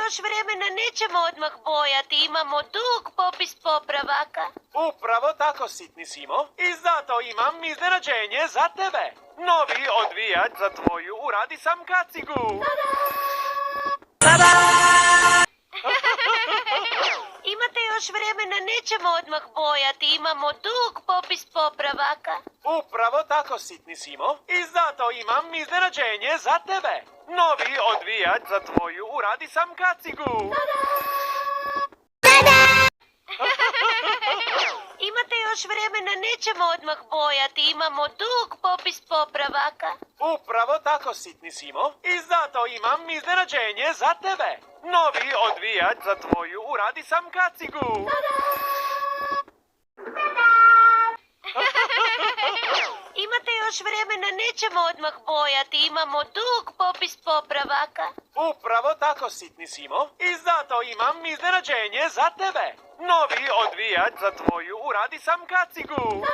još vremena, nećemo odmah bojati, imamo dug popis popravaka. Upravo tako, sitni Simo, i zato imam iznenađenje za tebe. Novi odvijač za tvoju uradi sam kacigu. Imate još vremena, nećemo odmah bojati, imamo dug popis popravaka. Upravo tako, sitni Simo, i zato imam iznenađenje za tebe. Novi odvijač za tvoju uradi sam kacigu. Imate još vremena, nećemo odmah bojati, imamo dug popis popravaka. Upravo tako, sitni Simo, i zato imam iznenađenje za tebe. Novi odvijač za tvoju uradi sam kacigu. Imate još vremena, nećemo odmah bojati, imamo dug popis popravaka. Upravo tako, sitni Simo, i zato imam iznenađenje za tebe. Novi odvijač za tvoju uradi sam kacigu.